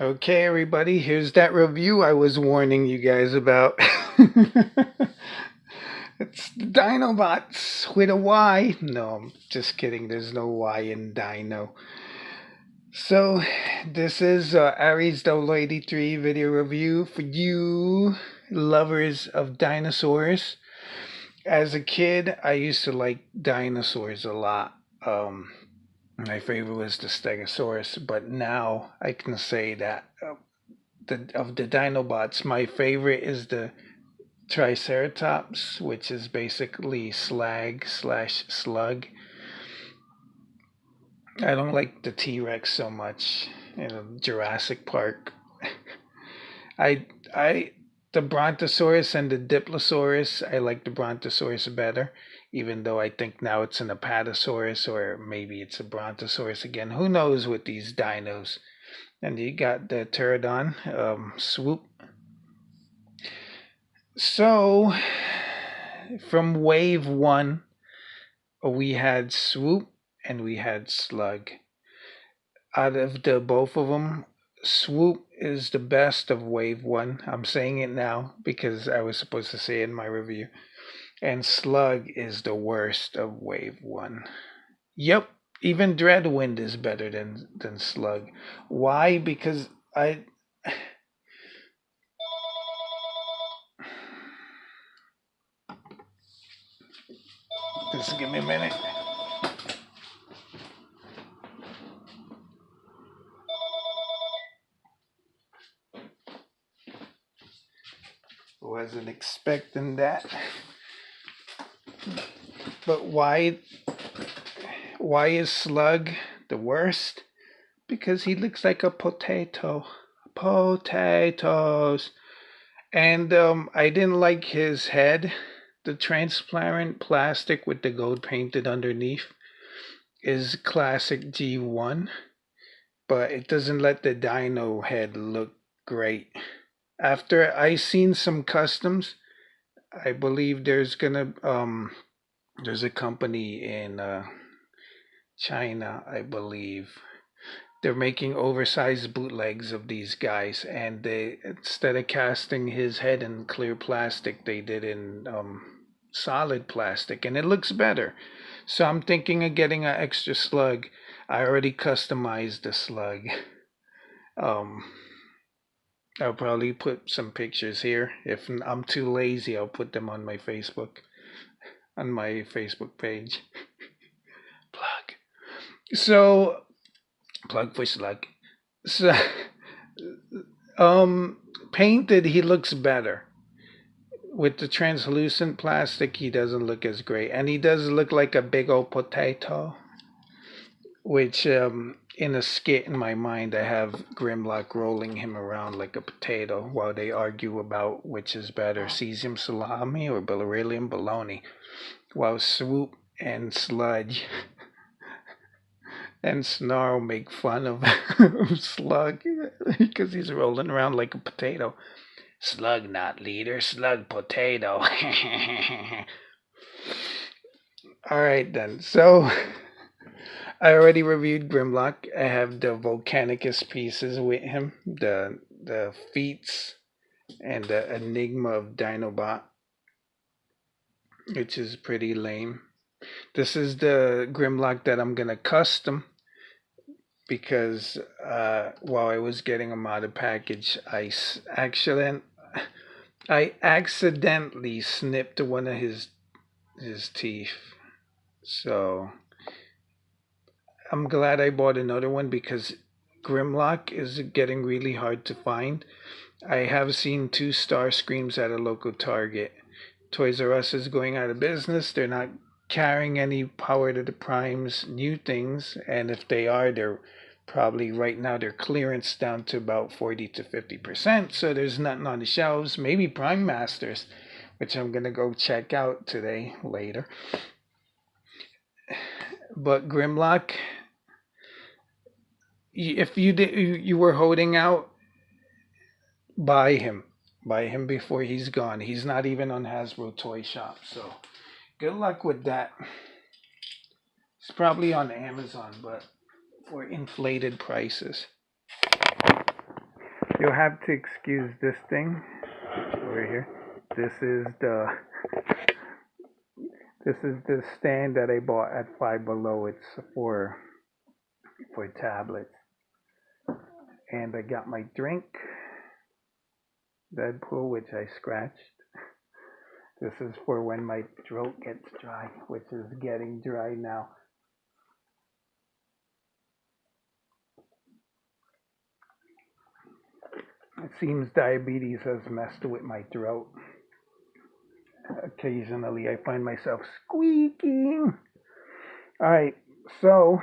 Okay, everybody, here's that review I was warning you guys about. It's the Dinobots with a Y. No, I'm just kidding. There's no Y in Dino. So, this is Aries 083 video review for you lovers of dinosaurs. As a kid, I used to like dinosaurs a lot. My favorite was the Stegosaurus, but now I can say that of the Dinobots, my favorite is the Triceratops, which is basically slag slash slug. I don't like the T Rex so much. Jurassic Park. I I the Brontosaurus and the Diplosaurus. I like the Brontosaurus better, even though I think now it's an Apatosaurus or maybe it's a Brontosaurus again. Who knows with these dinos? And you got the Pterodon, Swoop. So, from wave one, we had Swoop and we had Slug. Out of the both of them, Swoop is the best of wave one. I'm saying it now because I was supposed to say it in my review. And Slug is the worst of wave one. Yep, even Dreadwind is better than Slug. Why? Because I just give me a minute. Wasn't expecting that. But why is Slug the worst? Because he looks like a potato. Potatoes. And I didn't like his head. The transparent plastic with the gold painted underneath is classic G1, but it doesn't let the dino head look great. After I seen some customs, I believe there's a company in China, I believe. They're making oversized bootlegs of these guys, and they instead of casting his head in clear plastic, they did in solid plastic, and it looks better. So I'm thinking of getting an extra slug. I already customized the slug. Um, I'll probably put some pictures here. If I'm too lazy, I'll put them on my Facebook page. Plug. So plug for slug. So painted he looks better. With the translucent plastic he doesn't look as great. And he does look like a big old potato. Which in a skit in my mind I have Grimlock rolling him around like a potato while they argue about which is better, cesium salami or beryllium bologna. While Swoop and Sludge and Snarl make fun of Slug because he's rolling around like a potato. Slug not leader, Slug potato. Alright then, so I already reviewed Grimlock. I have the Volcanicus pieces with him, the feats and the Enigma of Dinobot, which is pretty lame. This is the Grimlock that I'm gonna custom because while I was getting a modded package, I accidentally snipped one of his teeth. So I'm glad I bought another one because Grimlock is getting really hard to find. I have seen 2-star screams at a local Target. Toys R Us is going out of business. They're not carrying any Power to the Primes new things, and if they are, they're probably right now their clearance down to about 40 to 50%. So there's nothing on the shelves. Maybe Prime Masters, which I'm gonna go check out today later. But Grimlock, if you were holding out, buy him. Buy him before he's gone. He's not even on Hasbro Toy Shop, so good luck with that. It's probably on Amazon, but for inflated prices. You'll have to excuse this thing over here. This is the stand that I bought at Five Below. It's for tablets. And I got my drink, Deadpool, which I scratched. This is for when my throat gets dry, which is getting dry now. It seems diabetes has messed with my throat. Occasionally I find myself squeaking. Alright, so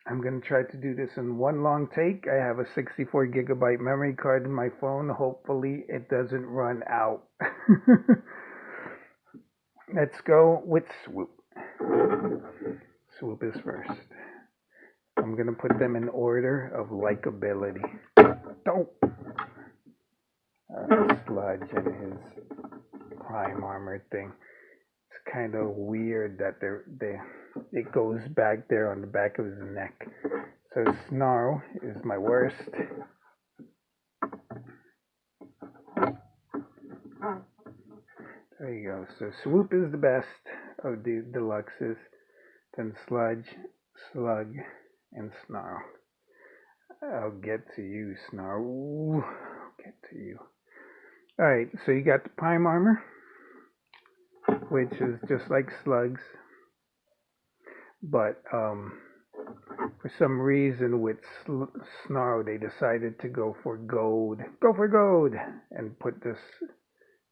I'm going to try to do this in one long take. I have a 64 gigabyte memory card in my phone. Hopefully it doesn't run out. Let's go with Swoop. Swoop is first. I'm going to put them in order of likability. Don't. Sludge and his prime armor thing. It's kind of weird that it goes back there on the back of his neck. So Snarl is my worst. There you go. So Swoop is the best of the deluxes. Then Sludge, Slug, and Snarl. I'll get to you, Snarl. Ooh, I'll get to you. Alright, so you got the prime armor, which is just like Slug's. But for some reason with Snarl, they decided to go for gold. Go for gold! And put this,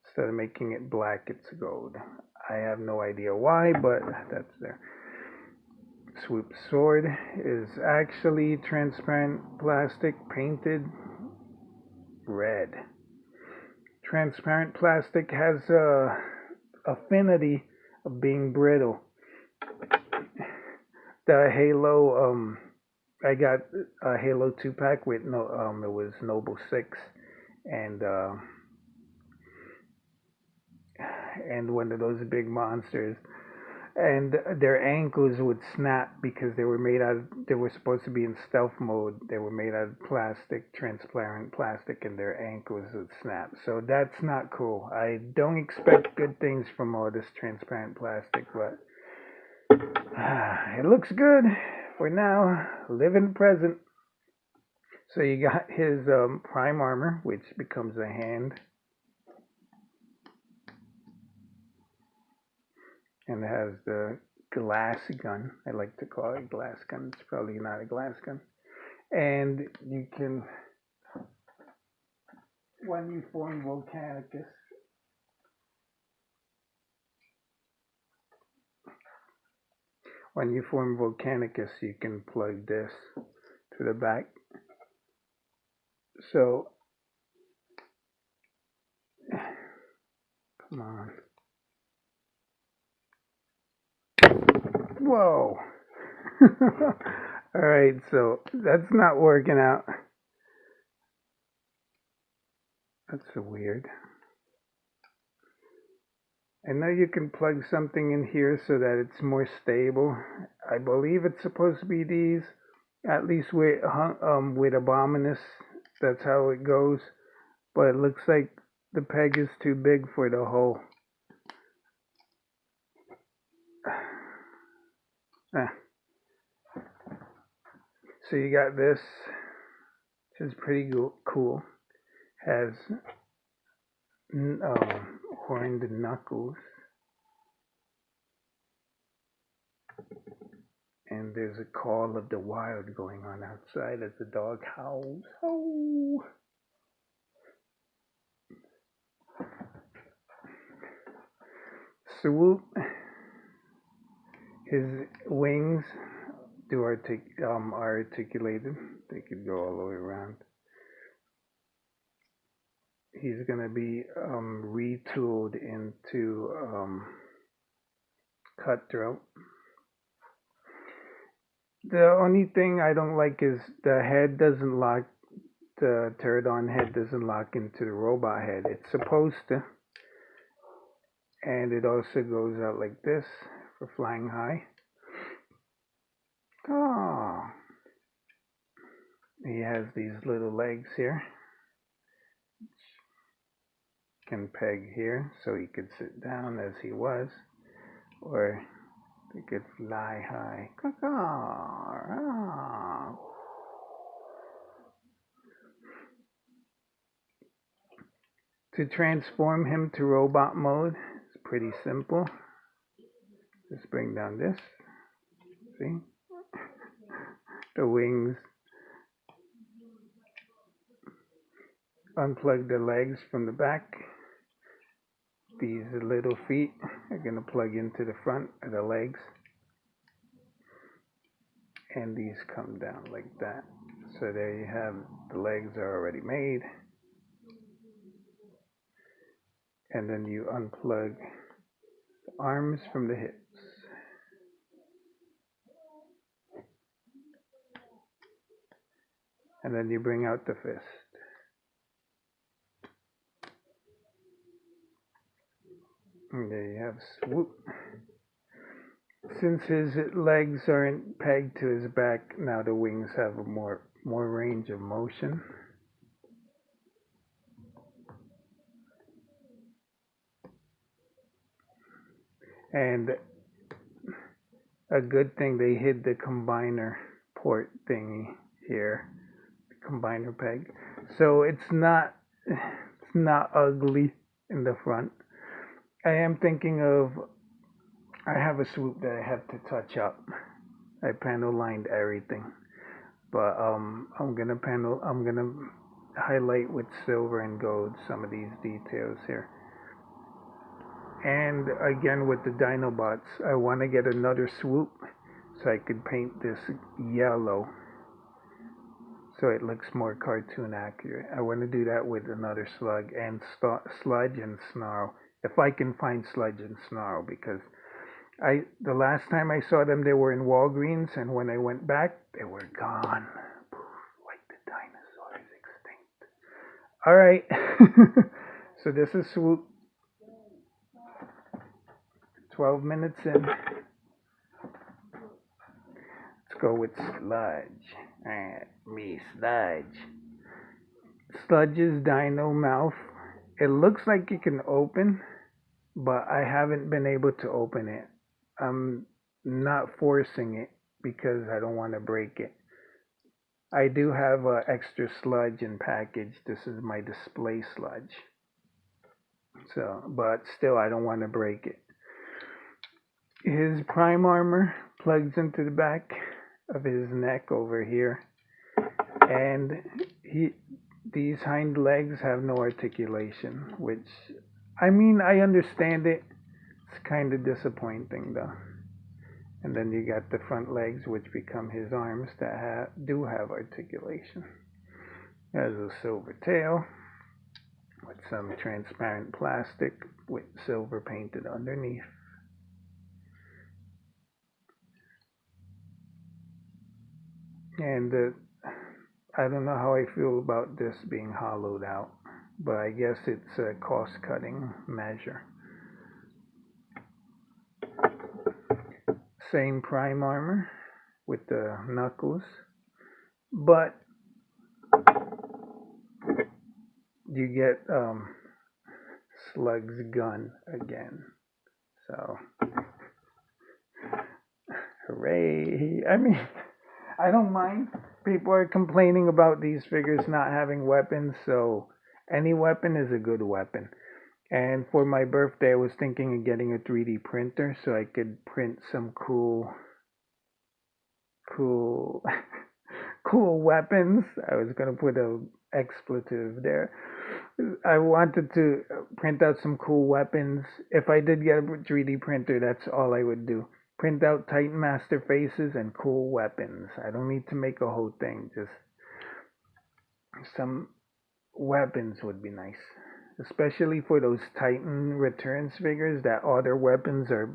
instead of making it black, it's gold. I have no idea why, but that's there. Swoop's sword is actually transparent plastic painted red. Transparent plastic has a affinity of being brittle. The Halo, I got a Halo 2-pack with it was Noble 6 and one of those big monsters. And their ankles would snap because they were supposed to be in stealth mode. They were made out of plastic, transparent plastic, and their ankles would snap. So that's not cool. I don't expect good things from all this transparent plastic, but it looks good for now. Live in the present. So you got his prime armor, which becomes a hand. And it has the glass gun. I like to call it glass gun. It's probably not a glass gun. And you can, when you form Volcanicus, you can plug this to the back. So, come on. Whoa. Alright, so that's not working out. That's so weird. I know you can plug something in here so that it's more stable. I believe it's supposed to be these. At least with Abominus, that's how it goes. But it looks like the peg is too big for the hole. So you got this, which is pretty cool. Has horned knuckles. And there's a call of the wild going on outside as the dog howls. Oh! Swoop, his wings are articulated. They could go all the way around. He's going to be retooled into cutthroat. The only thing I don't like is the head doesn't lock, the pterodon head doesn't lock into the robot head. It's supposed to. And it also goes out like this for flying high. Oh. He has these little legs here. can peg here so he could sit down as he was, or he could fly high. To transform him to robot mode, it's pretty simple. Just bring down this. See? The wings. Unplug the legs from the back. These little feet are going to plug into the front of the legs. And these come down like that. So there you have, the legs are already made. And then you unplug the arms from the hips. And then you bring out the fist. And there you have swoop. Since his legs aren't pegged to his back, now the wings have a more range of motion. And a good thing they hid the combiner port thingy here, the combiner peg, so it's not ugly in the front. I am thinking of, I have a swoop that I have to touch up. I panel lined everything, but I'm gonna highlight with silver and gold some of these details here. And again with the Dinobots, I want to get another swoop so I could paint this yellow so it looks more cartoon accurate. I want to do that with another slug and sludge and snarl, if I can find sludge and snarl, because the last time I saw them, they were in Walgreens, and when I went back, they were gone. Like the dinosaurs extinct. All right. So this is swoop. 12 minutes in. Let's go with sludge. Me sludge. Sludge's dino mouth. It looks like it can open, but I haven't been able to open it. I'm not forcing it because I don't want to break it. I do have extra sludge in package. This is my display sludge. So, but still, I don't want to break it. His prime armor plugs into the back of his neck over here, and these hind legs have no articulation, which, I mean, I understand it. It's kind of disappointing though. And then you got the front legs, which become his arms, that do have articulation. There's a silver tail with some transparent plastic with silver painted underneath. And I don't know how I feel about this being hollowed out, but I guess it's a cost-cutting measure. Same prime armor with the knuckles, but you get Slug's gun again. So, hooray! I mean, I don't mind. People are complaining about these figures not having weapons, so any weapon is a good weapon. And for my birthday, I was thinking of getting a 3D printer so I could print some cool weapons. I was gonna put an expletive there. I wanted to print out some cool weapons. If I did get a 3D printer, that's all I would do. Print out Titan Master faces and cool weapons. I don't need to make a whole thing. Just some weapons would be nice. Especially for those Titan Returns figures, that all their weapons are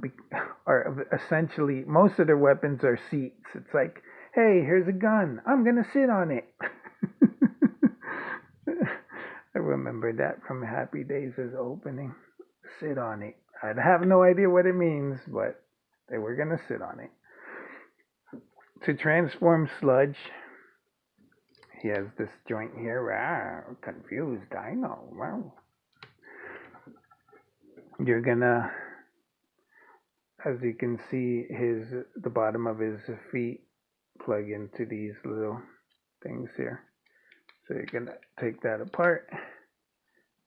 essentially, most of their weapons are seats. It's like, hey, here's a gun. I'm going to sit on it. I remember that from Happy Days' opening. Sit on it. I'd have no idea what it means, but they were going to sit on it. To transform Sludge, he has this joint here. Confused Dino. Wow. you're gonna, as you can see, the bottom of his feet plug into these little things here. So you're gonna take that apart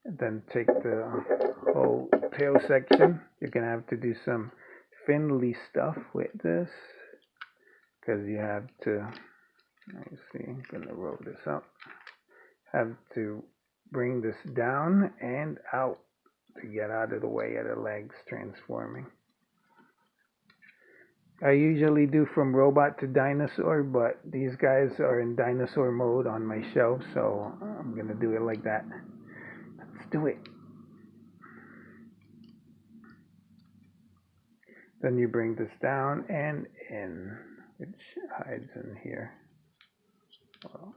and then take the whole tail section. You're gonna have to do some Finley stuff with this because you have to, let me see, I'm gonna roll this up. Have to bring this down and out to get out of the way of the legs transforming. I usually do from robot to dinosaur, but these guys are in dinosaur mode on my shelf, so I'm gonna do it like that. Let's do it. Then you bring this down and in, which hides in here. Well,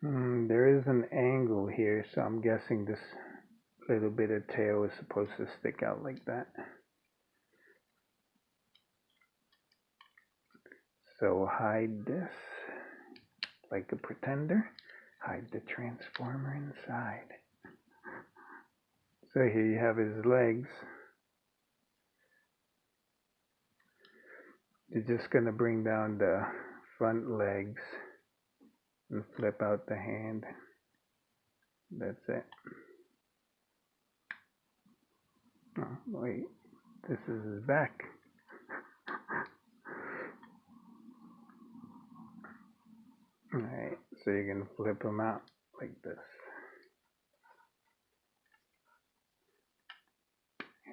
there is an angle here, so I'm guessing this little bit of tail is supposed to stick out like that. So hide this like a pretender. Hide the transformer inside. So here you have his legs. You're just going to bring down the front legs and flip out the hand. That's it. Oh, wait. This is his back. Alright, so you're going to flip him out like this.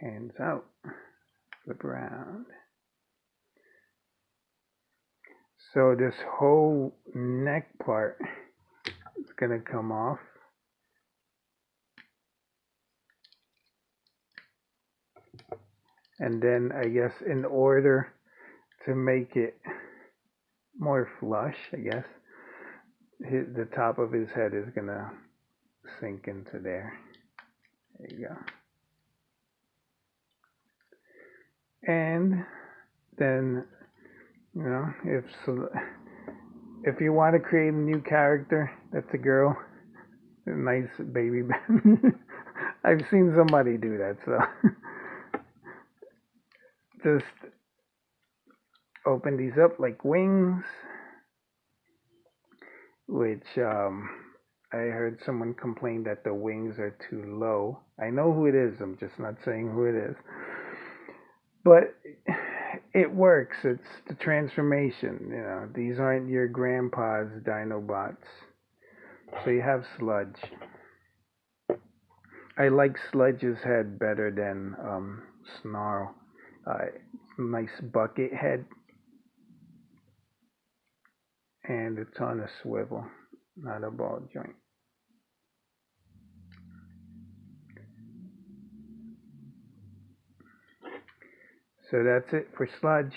Hands out. Flip around. So this whole neck part is going to come off. And then I guess in order to make it more flush, I guess, the top of his head is going to sink into there. There you go. And then, you know, if you want to create a new character that's a girl, a nice baby, I've seen somebody do that, so just open these up like wings, which I heard someone complain that the wings are too low. I know who it is, I'm just not saying who it is. But it works. It's the transformation. You know, these aren't your grandpa's Dinobots. So you have Sludge. I like Sludge's head better than Snarl. Nice bucket head. And it's on a swivel, not a ball joint. So that's it for Sludge.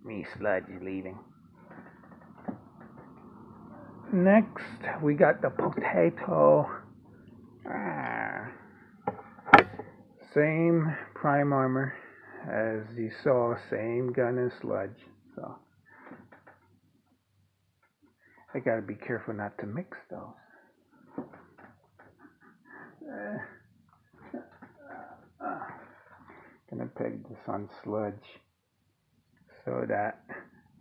Me, Sludge, leaving. Next, we got the potato. Same prime armor as you saw, same gun as Sludge. So I gotta be careful not to mix those. Gonna peg this on Sludge so that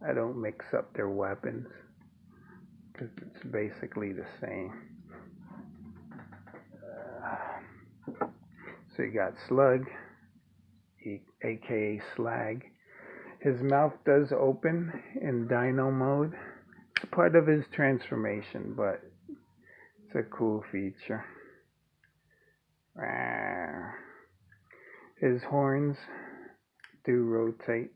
I don't mix up their weapons, because it's basically the same. So you got Slug, aka Slag. His mouth does open in Dino mode. It's a part of his transformation, but it's a cool feature. His horns do rotate.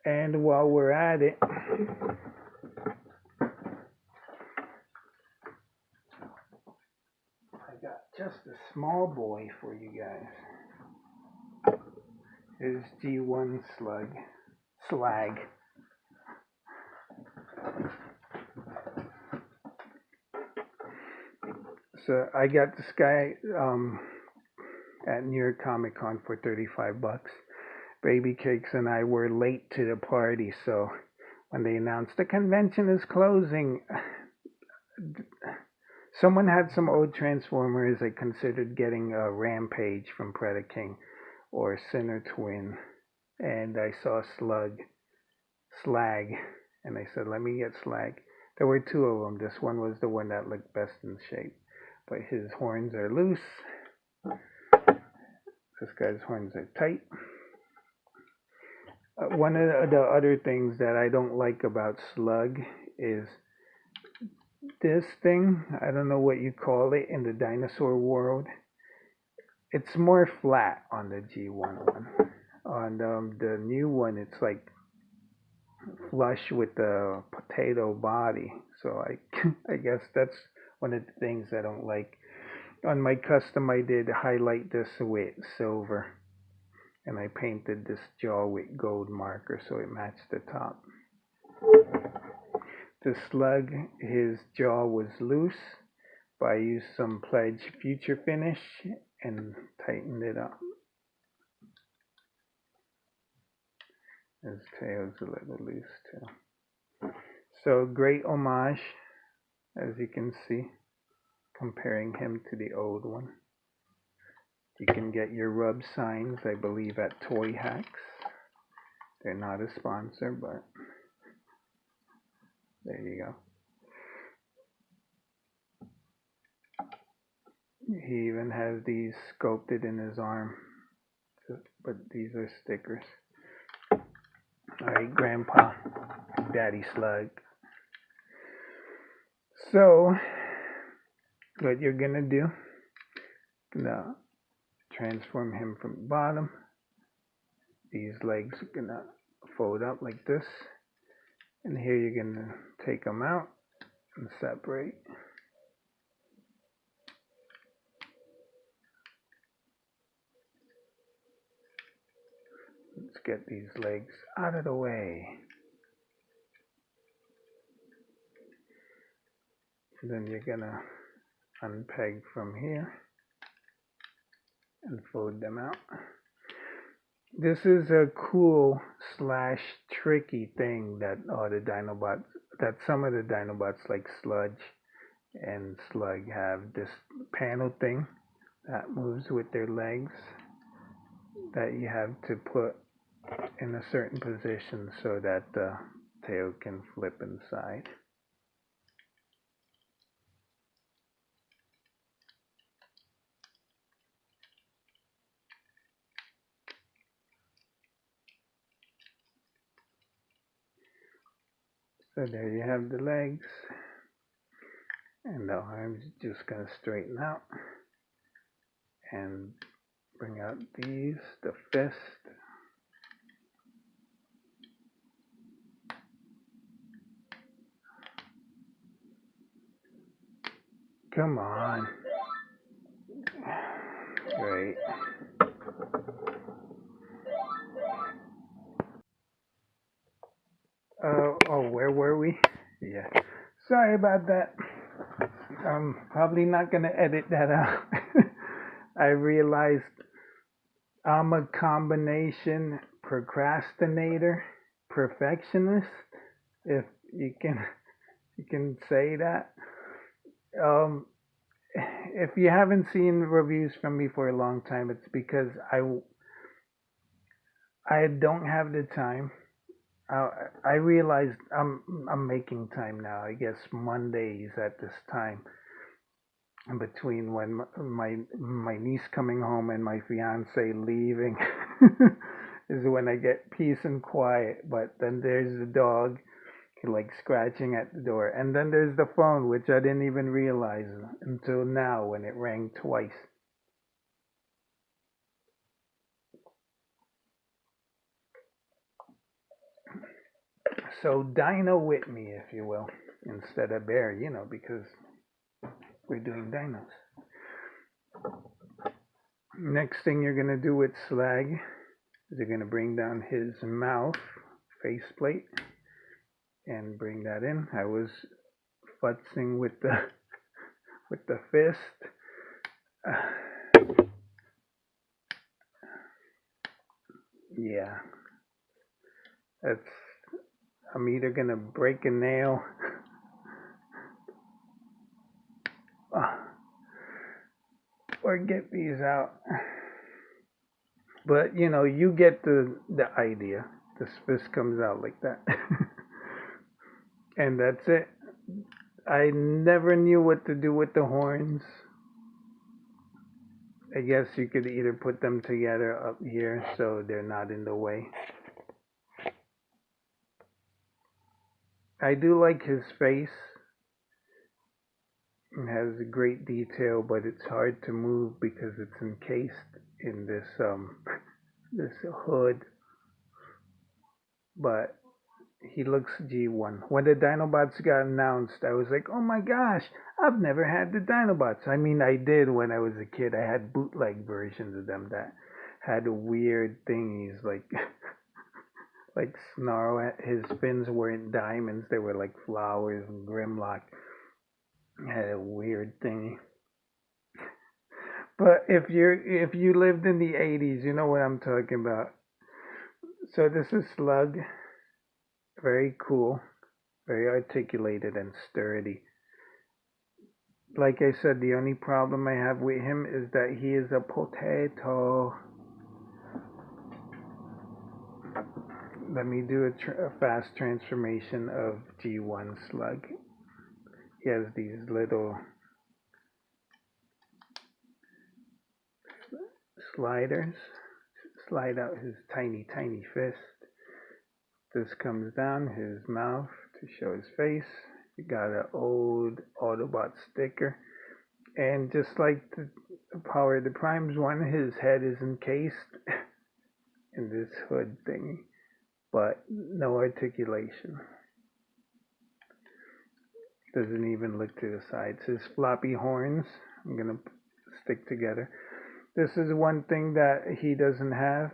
And while we're at it, I got just a small boy for you guys. Here's G1 Slag. So I got this guy at New York Comic Con for $35. Baby Cakes and I were late to the party, so when they announced the convention is closing. Someone had some old Transformers. I considered getting a Rampage from Predaking or Sinner Twin, and I saw Slag, and I said, let me get Slag. There were two of them. This one was the one that looked best in shape, but his horns are loose. This guy's horns are tight. One of the other things that I don't like about Slug is this thing. I don't know what you call it in the dinosaur world. It's more flat on the G1 one. On the new one, it's like flush with the potato body. So I guess that's one of the things I don't like. On my custom, I did highlight this with silver, and I painted this jaw with gold marker so it matched the top. The Slug, his jaw was loose, but I used some Pledge Future Finish and tightened it up. His tail's a little loose too. So great homage, as you can see, comparing him to the old one. You can get your rub signs, I believe, at Toy Hacks. They're not a sponsor, but there you go. He even has these sculpted in his arm, but these are stickers. Alright, Grandpa, Daddy Slug. So, what you're gonna do, gonna transform him from the bottom. These legs are gonna fold up like this, and here you're gonna take them out and separate. Let's get these legs out of the way. And then you're gonna unpeg from here and fold them out. This is a cool / tricky thing that some of the Dinobots like Sludge and Slug have. This panel thing that moves with their legs that you have to put in a certain position so that the tail can flip inside. So there you have the legs, and the arms just gonna straighten out and bring out these, the fist. Come on. Great. Oh, where were we? Yeah. Sorry about that. I'm probably not going to edit that out. I realized I'm a combination procrastinator, perfectionist, if you can say that. If you haven't seen reviews from me for a long time, it's because I don't have the time. I realized I'm making time now. I guess Mondays at this time, in between when my niece coming home and my fiance leaving, is when I get peace and quiet. But then there's the dog, like scratching at the door, and then there's the phone, which I didn't even realize until now when it rang twice. So Dino with me, if you will, instead of Bear, because we're doing dinos. Next thing you're gonna do with Slag is you're gonna bring down his mouth faceplate and bring that in. I was futzing with the fist. Yeah, I'm either gonna break a nail or get these out. But you know, you get the idea. The fist comes out like that. And that's it. I never knew what to do with the horns. I guess you could either put them together up here so they're not in the way. I do like his face. It has great detail, but it's hard to move because it's encased in this this hood. But he looks G1. When the Dinobots got announced, I was like, oh my gosh, I've never had the Dinobots. I mean, I did when I was a kid. I had bootleg versions of them that had weird thingies like like Snarl. His fins weren't diamonds; they were like flowers. And Grimlock had a weird thingy. But if you lived in the 80s, you know what I'm talking about. So this is Slug. Very cool, very articulated and sturdy. Like I said, the only problem I have with him is that he is a potato. Let me do a fast transformation of G1 Slug. He has these little sliders. Slide out his tiny, tiny fist. This comes down his mouth to show his face. You got an old Autobot sticker. And just like the Power of the Primes one, his head is encased in this hood thingy, but no articulation. Doesn't even look to the sides. His floppy horns, I'm gonna stick together. This is one thing that he doesn't have,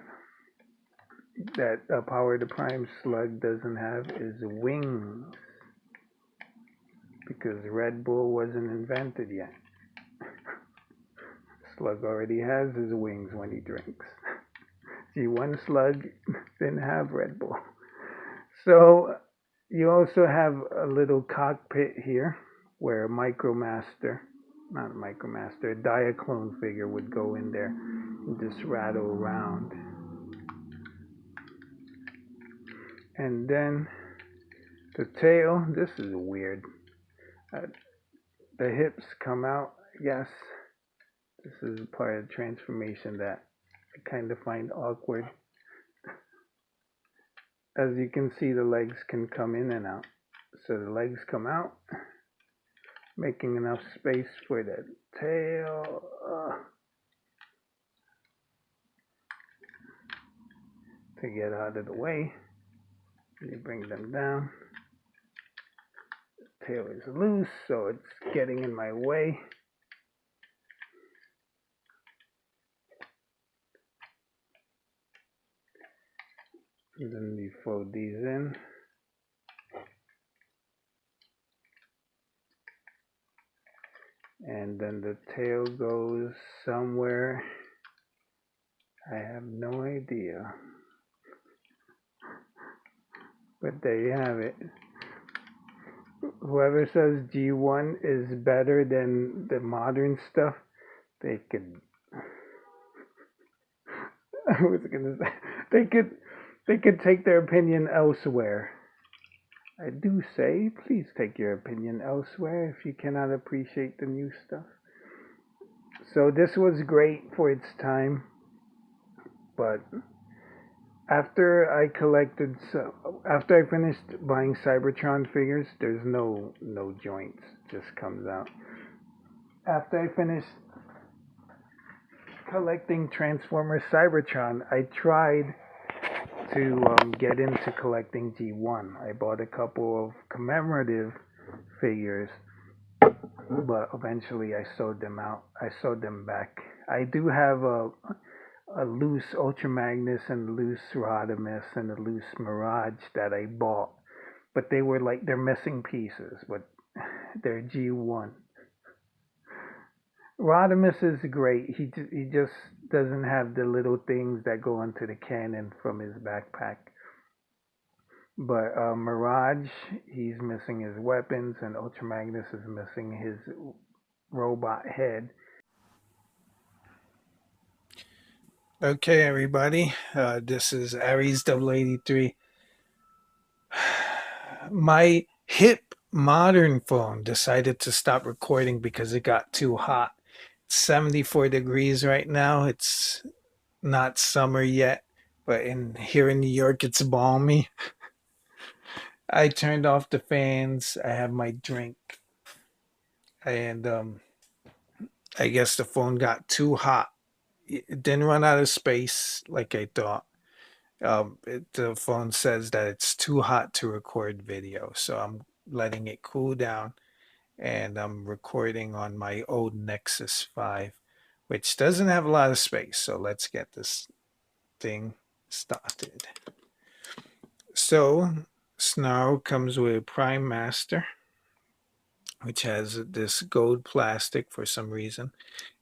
that Power of the Prime Slug doesn't have, is wings. Because Red Bull wasn't invented yet. Slug already has his wings when he drinks. G1 Slug didn't have Red Bull. So you also have a little cockpit here where a Micromaster, not a Micromaster, a Diaclone figure would go in there and just rattle around. And then the tail, this is weird. The hips come out, I guess. This is part of the transformation that I kind of find awkward. As you can see, the legs can come in and out. So the legs come out, making enough space for the tail. To get out of the way. You bring them down. The tail is loose, so it's getting in my way. And then we fold these in. And then the tail goes somewhere. I have no idea. But there you have it. Whoever says G1 is better than the modern stuff, they could. I was gonna say they could take their opinion elsewhere. I do say, please take your opinion elsewhere if you cannot appreciate the new stuff. So this was great for its time, but after I finished buying Cybertron figures, there's no joints, just comes out. After I finished collecting Transformers Cybertron, I tried to get into collecting G1. I bought a couple of commemorative figures, but eventually I sold them out. I sold them back. I do have a loose Ultra Magnus and loose Rodimus and a loose Mirage that I bought, but they're missing pieces, but they're G1. Rodimus is great. He just doesn't have the little things that go onto the cannon from his backpack. But Mirage, he's missing his weapons, and Ultra Magnus is missing his robot head. Okay, everybody, this is Aries 83. My hip modern phone decided to stop recording because it got too hot. It's 74 degrees right now. It's not summer yet, but here in New York, it's balmy. I turned off the fans. I have my drink, and I guess the phone got too hot. It didn't run out of space like I thought. The phone says that it's too hot to record video, so I'm letting it cool down, and I'm recording on my old Nexus 5, which doesn't have a lot of space. So let's get this thing started. So Snarl comes with a Prime Master, which has this gold plastic for some reason,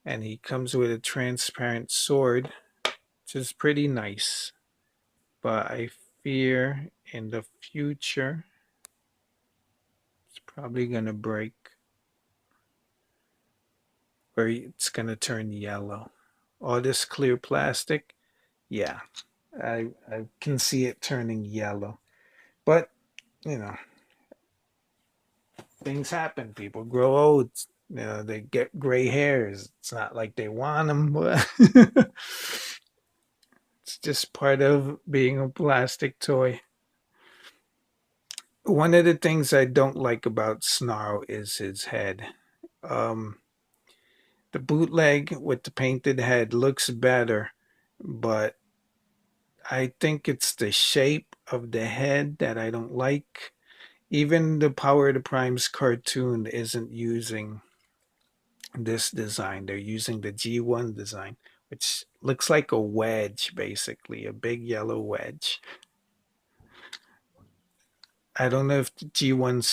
and he comes with a transparent sword, which is pretty nice. But I fear in the future it's probably gonna break, or it's gonna turn yellow. All this clear plastic, yeah, I can see it turning yellow. But you know, things happen. People grow old. You know, they get gray hairs. It's not like they want them, but it's just part of being a plastic toy. One of the things I don't like about Snarl is his head. Um, the bootleg with the painted head looks better, but I think it's the shape of the head that I don't like. Even the Power of the Primes cartoon isn't using this design. They're using the G1 design, which looks like a wedge, basically, a big yellow wedge. I don't know if the G1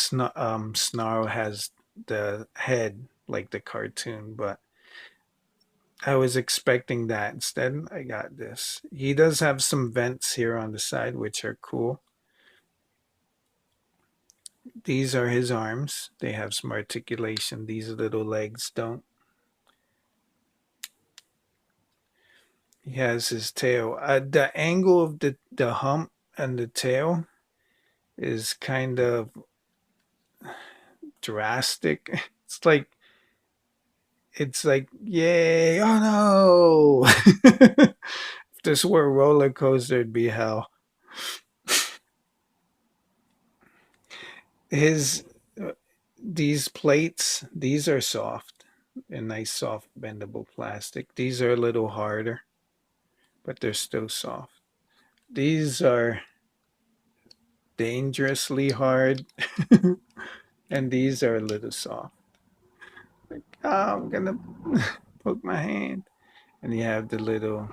Snarl has the head like the cartoon, but I was expecting that. Instead, I got this. He does have some vents here on the side, which are cool. These are his arms. They have some articulation. These little legs don't. He has his tail. The angle of the hump and the tail is kind of drastic. It's like, yay, oh no. If this were a roller coaster, it'd be hell. His These plates, these are soft, a nice soft bendable plastic. These are a little harder, but they're still soft. These are dangerously hard, and these are a little soft. Like, oh, I'm gonna poke my hand. And you have the little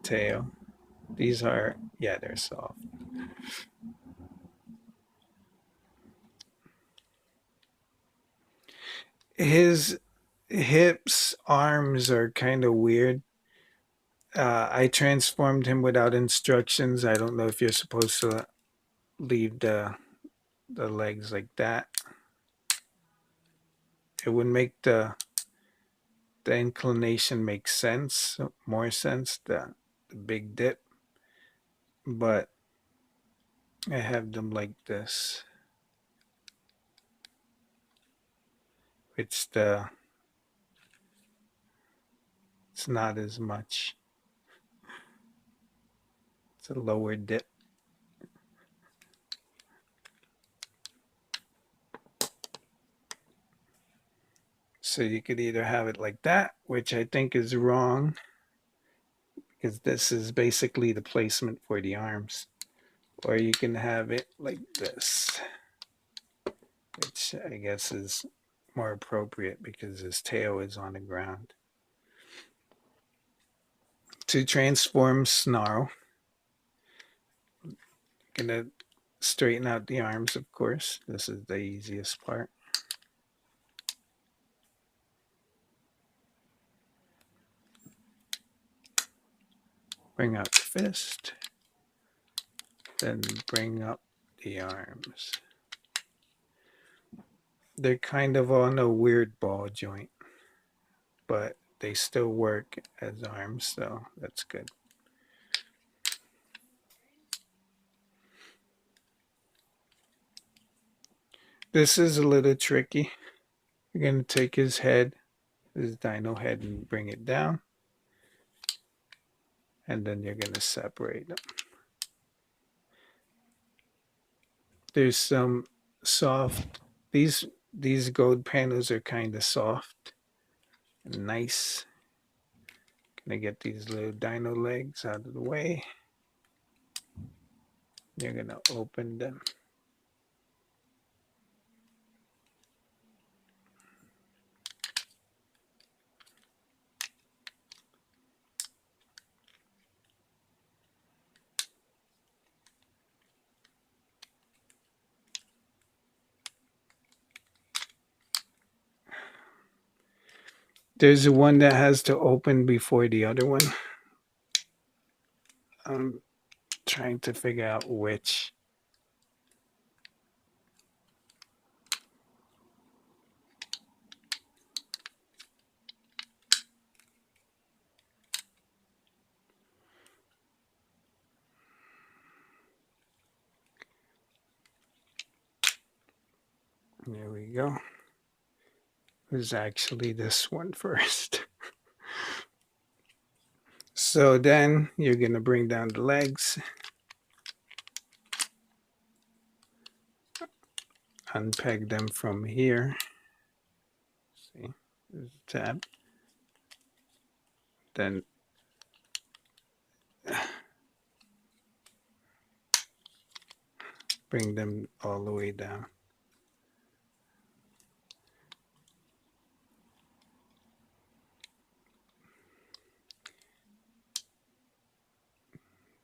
tail. These are, yeah, they're soft. His hips, arms are kind of weird. I transformed him without instructions. I don't know if you're supposed to leave the legs like that. It would make the inclination make sense, more sense, the big dip. But I have them like this. It's not as much. It's a lower dip. So you could either have it like that, which I think is wrong, because this is basically the placement for the arms, or you can have it like this, which I guess is more appropriate because his tail is on the ground. To transform Snarl, gonna straighten out the arms, of course. This is the easiest part. Bring out the fist, then bring up the arms. They're kind of on a weird ball joint, but they still work as arms, so that's good. This is a little tricky. You're going to take his head, his dino head, and bring it down. And then you're going to separate them. There's some soft, these gold panels are kind of soft and nice. Gonna get these little dino legs out of the way. You're gonna open them. There's the one that has to open before the other one. I'm trying to figure out which. There we go. It was actually this one first. So then you're going to bring down the legs. Unpeg them from here. See, there's a tab. Then bring them all the way down.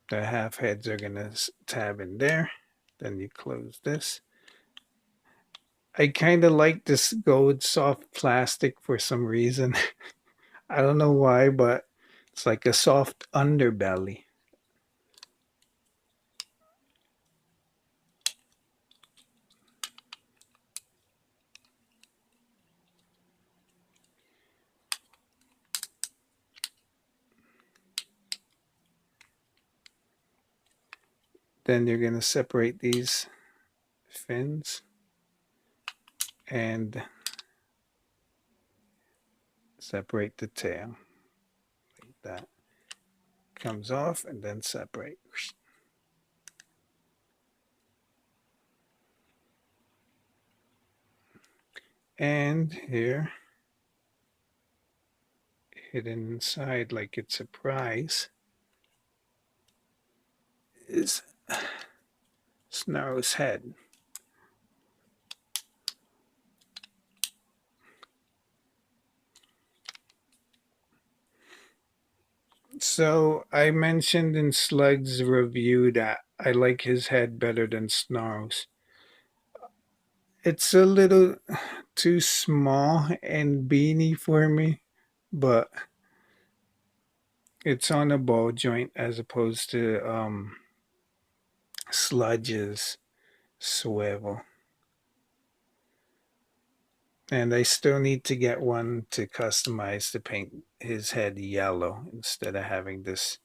The half heads are going to tab in there. Then you close this. I kind of like this gold soft plastic for some reason. I don't know why, but it's like a soft underbelly. Then you're going to separate these fins and separate the tail. Like that. Comes off and then separate. And here, hidden inside like it's a prize, is Snarl's head. So I mentioned in Slug's review that I like his head better than Snarl's. It's a little too small and beanie for me, but it's on a ball joint as opposed to Sludge's swivel. And I still need to get one to customize to paint his head yellow instead of having this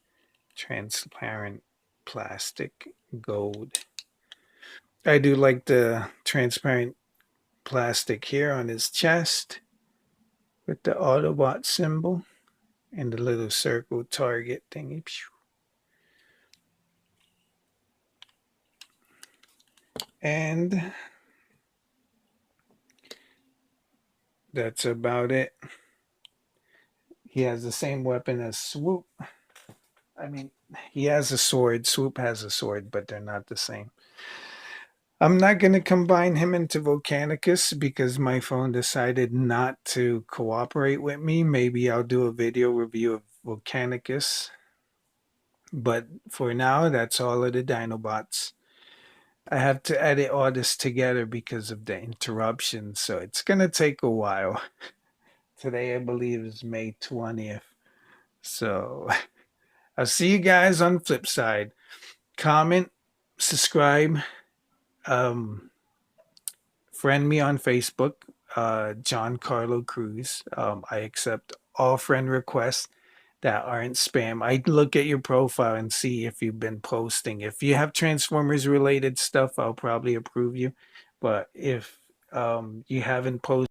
transparent plastic gold. I do like the transparent plastic here on his chest with the Autobot symbol and the little circle target thingy. And that's about it. He has the same weapon as Swoop. I mean, he has a sword. Swoop has a sword, but they're not the same. I'm not going to combine him into Volcanicus because my phone decided not to cooperate with me. Maybe I'll do a video review of Volcanicus. But for now, that's all of the Dinobots. I have to edit all this together because of the interruption, so it's going to take a while. Today, I believe, is May 20th. So I'll see you guys on the flip side. Comment, subscribe, Friend me on Facebook, John Carlo Cruz. I accept all friend requests that aren't spam. I look at your profile and see if you've been posting. If you have Transformers related stuff, I'll probably approve you. But if you haven't posted,